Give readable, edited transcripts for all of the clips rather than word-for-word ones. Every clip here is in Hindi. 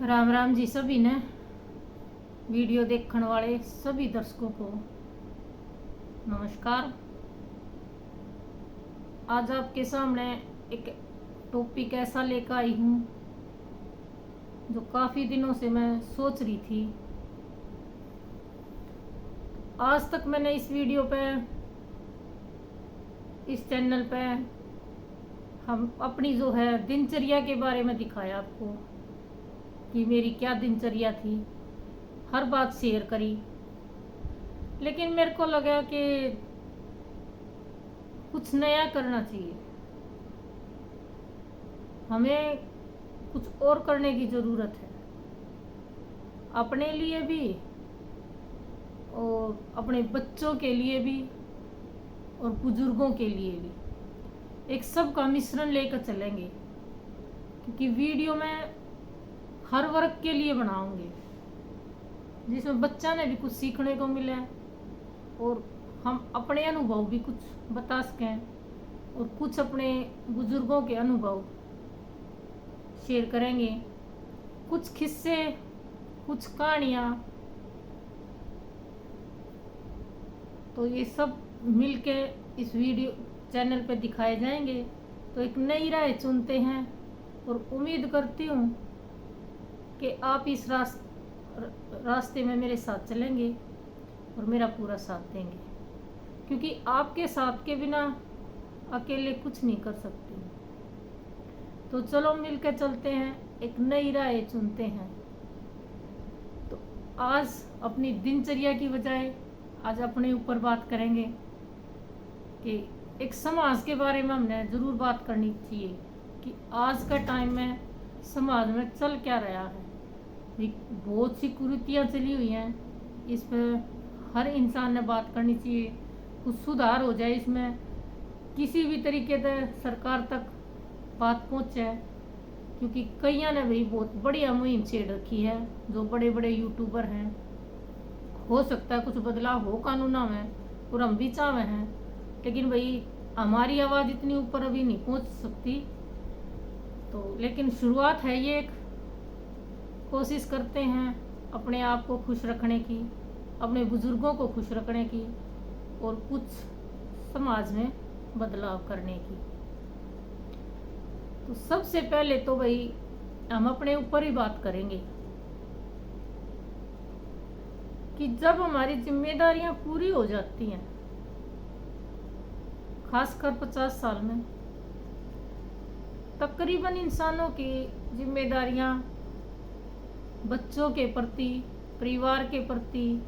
राम राम जी सभी ने वीडियो देखने वाले सभी दर्शकों को नमस्कार। आज आपके सामने एक टॉपिक ऐसा लेकर आई हूँ जो काफ़ी दिनों से मैं सोच रही थी। आज तक मैंने इस वीडियो पे, इस चैनल पे हम अपनी जो है दिनचर्या के बारे में दिखाया आपको कि मेरी क्या दिनचर्या थी, हर बात शेयर करी। लेकिन मेरे को लगा कि कुछ नया करना चाहिए, हमें कुछ और करने की ज़रूरत है, अपने लिए भी और अपने बच्चों के लिए भी और बुजुर्गों के लिए भी। एक सब का मिश्रण लेकर चलेंगे, क्योंकि वीडियो में हर वर्ग के लिए बनाऊंगी जिसमें बच्चा ने भी कुछ सीखने को मिले और हम अपने अनुभव भी कुछ बता सकें और कुछ अपने बुजुर्गों के अनुभव शेयर करेंगे, कुछ किस्से, कुछ कहानियाँ। तो ये सब मिलके इस वीडियो चैनल पे दिखाए जाएंगे। तो एक नई राह चुनते हैं और उम्मीद करती हूँ कि आप इस रास्ते में मेरे साथ चलेंगे और मेरा पूरा साथ देंगे, क्योंकि आपके साथ के बिना अकेले कुछ नहीं कर सकते। तो चलो मिलकर चलते हैं, एक नई राह चुनते हैं। तो आज अपनी दिनचर्या की बजाय आज अपने ऊपर बात करेंगे कि एक समाज के बारे में हमने ज़रूर बात करनी चाहिए कि आज का टाइम में समाज में चल क्या रहा है। बहुत सी कुरीतियाँ चली हुई हैं, इस पर हर इंसान ने बात करनी चाहिए, कुछ सुधार हो जाए, इसमें किसी भी तरीके से सरकार तक बात पहुँचे, क्योंकि कईयों ने भी बहुत बढ़िया मुहिम छेड़ रखी है। जो बड़े बड़े यूट्यूबर हैं, हो सकता है कुछ बदलाव हो कानूनों में और हम भी चाहे हैं, लेकिन भाई हमारी आवाज़ इतनी ऊपर अभी नहीं पहुंच सकती। तो लेकिन शुरुआत है, ये एक कोशिश करते हैं अपने आप को खुश रखने की, अपने बुजुर्गों को खुश रखने की और कुछ समाज में बदलाव करने की। तो सबसे पहले तो भाई हम अपने ऊपर ही बात करेंगे कि जब हमारी जिम्मेदारियां पूरी हो जाती हैं, खासकर 50 साल में, तकरीबन इंसानों की जिम्मेदारियां बच्चों के प्रति, परिवार के प्रति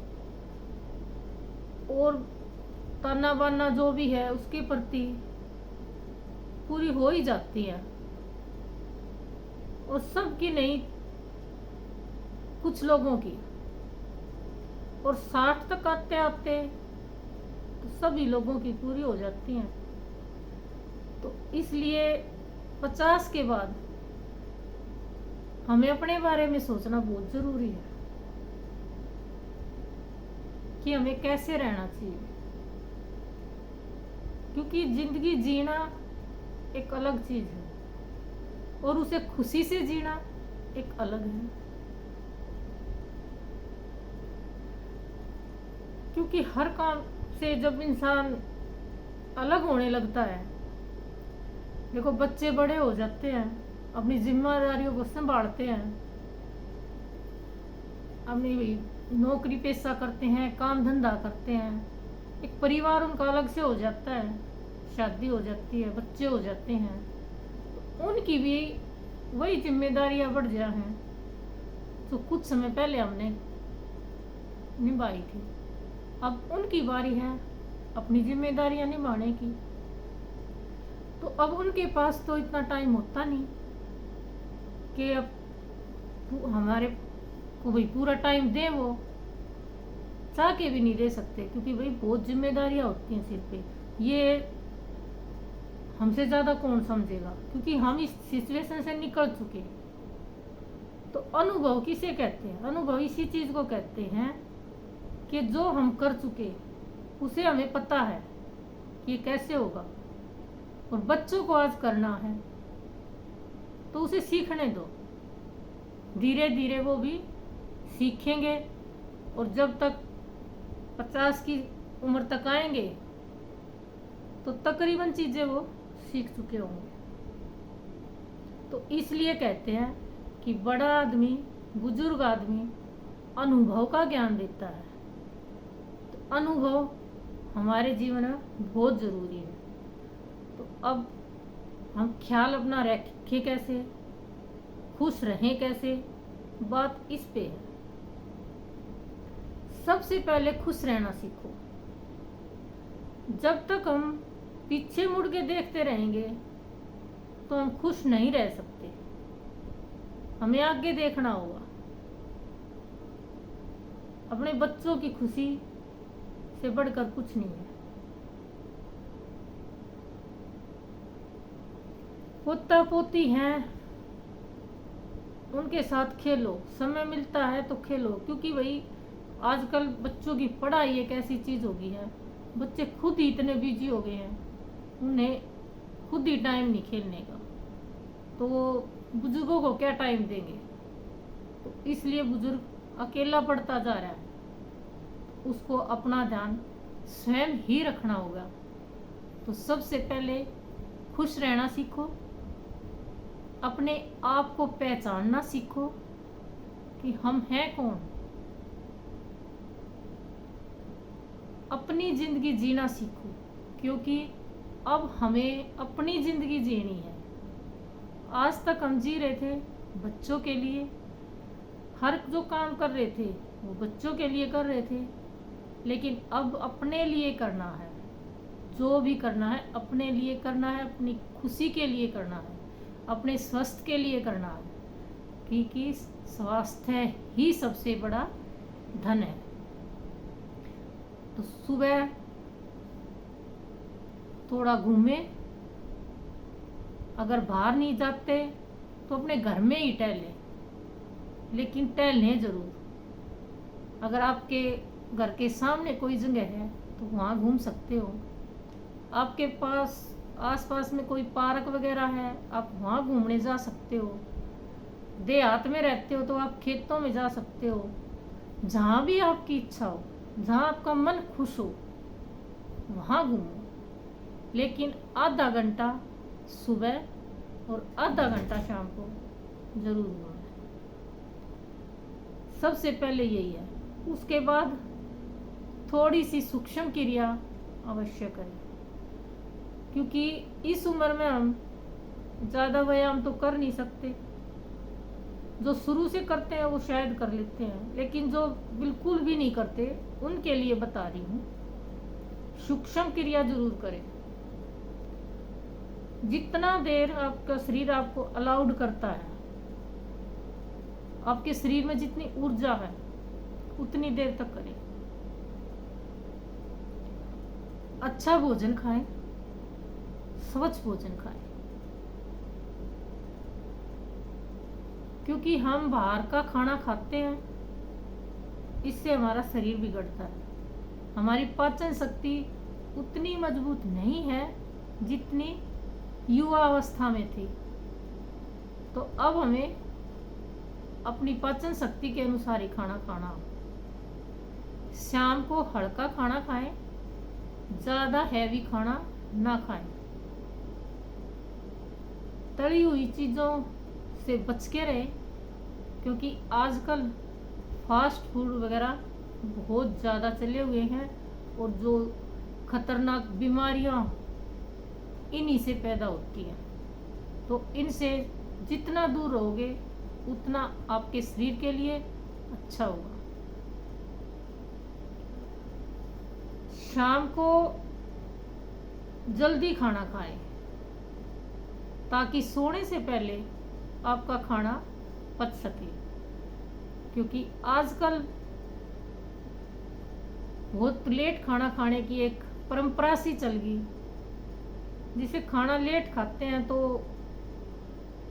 और ताना बाना जो भी है उसके प्रति पूरी हो ही जाती है। और सबकी नहीं, कुछ लोगों की। और 60 तक आते आते तो सभी लोगों की पूरी हो जाती हैं। तो इसलिए 50 के बाद हमें अपने बारे में सोचना बहुत ज़रूरी है कि हमें कैसे रहना चाहिए, क्योंकि ज़िंदगी जीना एक अलग चीज़ है और उसे खुशी से जीना एक अलग है। क्योंकि हर काम से जब इंसान अलग होने लगता है, देखो बच्चे बड़े हो जाते हैं, अपनी जिम्मेदारियों को संभालते हैं, अपनी नौकरी पेशा करते हैं, काम धंधा करते हैं, एक परिवार उनका अलग से हो जाता है, शादी हो जाती है, बच्चे हो जाते हैं, तो उनकी भी वही जिम्मेदारियां बढ़ जा हैं जो कुछ समय पहले हमने निभाई थी। अब उनकी बारी है अपनी जिम्मेदारियां निभाने की। तो अब उनके पास तो इतना टाइम होता नहीं कि अब हमारे को भाई पूरा टाइम दे, वो चाह के भी नहीं दे सकते, क्योंकि भाई बहुत जिम्मेदारियां होती हैं सिर पे। ये हमसे ज़्यादा कौन समझेगा, क्योंकि हम इस सिचुएशन से निकल चुके। तो अनुभव किसे कहते हैं? अनुभव इसी चीज़ को कहते हैं कि जो हम कर चुके उसे हमें पता है कि ये कैसे होगा, और बच्चों को आज करना है तो उसे सीखने दो। धीरे धीरे वो भी सीखेंगे और जब तक 50 की उम्र तक आएंगे तो तकरीबन चीज़ें वो सीख चुके होंगे। तो इसलिए कहते हैं कि बड़ा आदमी, बुजुर्ग आदमी अनुभव का ज्ञान देता है। तो अनुभव हमारे जीवन में बहुत ज़रूरी है। तो अब हम ख्याल अपना रखें कैसे, खुश रहें कैसे, बात इस पे है। सबसे पहले खुश रहना सीखो। जब तक हम पीछे मुड़ के देखते रहेंगे तो हम खुश नहीं रह सकते। हमें आगे देखना होगा। अपने बच्चों की खुशी से बढ़कर कुछ नहीं है। पोता पोती हैं, उनके साथ खेलो, समय मिलता है तो खेलो। क्योंकि भाई आजकल बच्चों की पढ़ाई एक ऐसी चीज हो गई है, बच्चे खुद ही इतने बिजी हो गए हैं, उन्हें खुद ही टाइम नहीं खेलने का, तो वो बुजुर्गों को क्या टाइम देंगे। तो इसलिए बुजुर्ग अकेला पड़ता जा रहा है। उसको अपना ध्यान स्वयं ही रखना होगा। तो सबसे पहले खुश रहना सीखो, अपने आप को पहचानना सीखो कि हम हैं कौन, अपनी जिंदगी जीना सीखो। क्योंकि अब हमें अपनी जिंदगी जीनी है। आज तक हम जी रहे थे बच्चों के लिए, हर जो काम कर रहे थे वो बच्चों के लिए कर रहे थे, लेकिन अब अपने लिए करना है। जो भी करना है अपने लिए करना है, अपनी खुशी के लिए करना है, अपने स्वास्थ्य के लिए करना है। क्योंकि स्वास्थ्य ही सबसे बड़ा धन है। तो सुबह थोड़ा घूमे, अगर बाहर नहीं जाते तो अपने घर में ही टहलें, लेकिन टहलें जरूर। अगर आपके घर के सामने कोई जगह है तो वहाँ घूम सकते हो। आपके पास आसपास में कोई पार्क वगैरह है, आप वहाँ घूमने जा सकते हो। देहात में रहते हो तो आप खेतों में जा सकते हो। जहाँ भी आपकी इच्छा हो, जहाँ आपका मन खुश हो, वहाँ घूमो। लेकिन आधा घंटा सुबह और आधा घंटा शाम को जरूर घूमें। सबसे पहले यही है। उसके बाद थोड़ी सी सूक्ष्म क्रिया अवश्य करें। क्योंकि इस उम्र में हम ज़्यादा व्यायाम तो कर नहीं सकते। जो शुरू से करते हैं वो शायद कर लेते हैं, लेकिन जो बिल्कुल भी नहीं करते उनके लिए बता रही हूँ, सूक्ष्म क्रिया जरूर करें। जितना देर आपका शरीर आपको अलाउड करता है, आपके शरीर में जितनी ऊर्जा है उतनी देर तक करें। अच्छा भोजन खाएं, स्वच्छ भोजन खाएं। क्योंकि हम बाहर का खाना खाते हैं, इससे हमारा शरीर बिगड़ता है। हमारी पाचन शक्ति उतनी मजबूत नहीं है जितनी युवा अवस्था में थी। तो अब हमें अपनी पाचन शक्ति के अनुसार ही खाना खाना। शाम को हल्का खाना खाएं, ज़्यादा हैवी खाना ना खाएं। तली हुई चीज़ों से बच के रहें, क्योंकि आजकल फास्ट फूड वगैरह बहुत ज़्यादा चले हुए हैं और जो खतरनाक बीमारियां इन्हीं से पैदा होती हैं। तो इनसे जितना दूर रहोगे उतना आपके शरीर के लिए अच्छा होगा। शाम को जल्दी खाना खाएं ताकि सोने से पहले आपका खाना पच सके। क्योंकि आजकल बहुत लेट खाना खाने की एक परंपरा सी चल गई, जिसे खाना लेट खाते हैं तो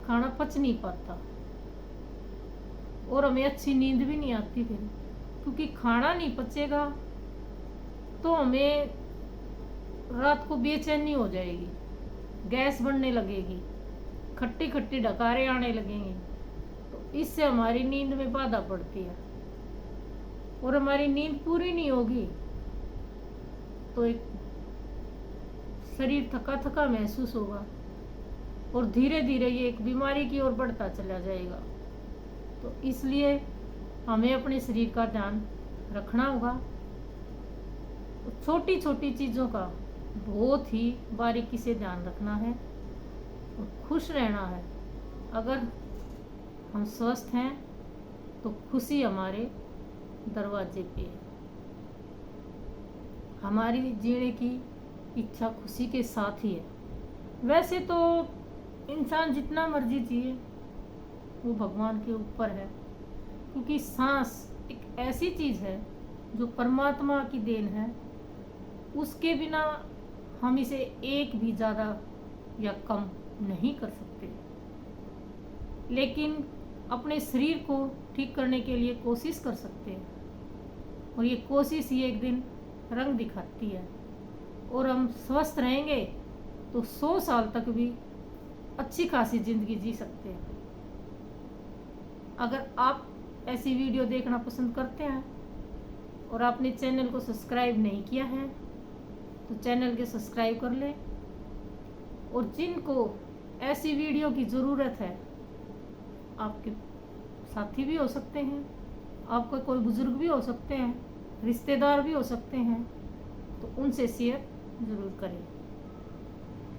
खाना पच नहीं पाता और हमें अच्छी नींद भी नहीं आती फिर। क्योंकि खाना नहीं पचेगा तो हमें रात को बेचैनी हो जाएगी, गैस बढ़ने लगेगी, खट्टी खट्टी डकारें आने लगेंगी। तो इससे हमारी नींद में बाधा पड़ती है और हमारी नींद पूरी नहीं होगी तो एक शरीर थका थका महसूस होगा और धीरे धीरे ये एक बीमारी की ओर बढ़ता चला जाएगा। तो इसलिए हमें अपने शरीर का ध्यान रखना होगा। छोटी छोटी चीज़ों का बहुत ही बारीकी से ध्यान रखना है और खुश रहना है। अगर हम स्वस्थ हैं तो खुशी हमारे दरवाजे पे है। हमारी जीने की इच्छा खुशी के साथ ही है। वैसे तो इंसान जितना मर्जी जिए वो भगवान के ऊपर है, क्योंकि सांस एक ऐसी चीज़ है जो परमात्मा की देन है। उसके बिना हम इसे एक भी ज़्यादा या कम नहीं कर सकते, लेकिन अपने शरीर को ठीक करने के लिए कोशिश कर सकते हैं और ये कोशिश ही एक दिन रंग दिखाती है और हम स्वस्थ रहेंगे तो 100 साल तक भी अच्छी खासी ज़िंदगी जी सकते हैं। अगर आप ऐसी वीडियो देखना पसंद करते हैं और आपने चैनल को सब्सक्राइब नहीं किया है तो चैनल के सब्सक्राइब कर लें, और जिनको ऐसी वीडियो की ज़रूरत है, आपके साथी भी हो सकते हैं, आपका कोई बुज़ुर्ग भी हो सकते हैं, रिश्तेदार भी हो सकते हैं, तो उनसे शेयर ज़रूर करें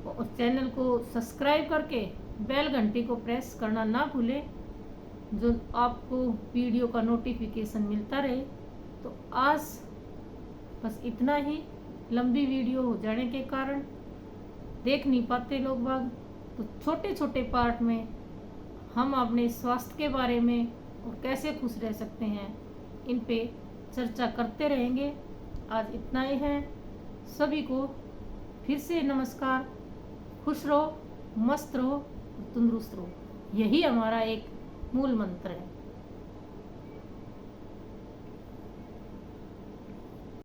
और चैनल को सब्सक्राइब करके बेल घंटी को प्रेस करना ना भूलें, जो आपको वीडियो का नोटिफिकेशन मिलता रहे। तो आज बस इतना ही। लंबी वीडियो हो जाने के कारण देख नहीं पाते लोग बाग, तो छोटे छोटे पार्ट में हम अपने स्वास्थ्य के बारे में और कैसे खुश रह सकते हैं इन पे चर्चा करते रहेंगे। आज इतना ही है। सभी को फिर से नमस्कार। खुश रहो, मस्त रहो, तंदुरुस्त रहो, यही हमारा एक मूल मंत्र है।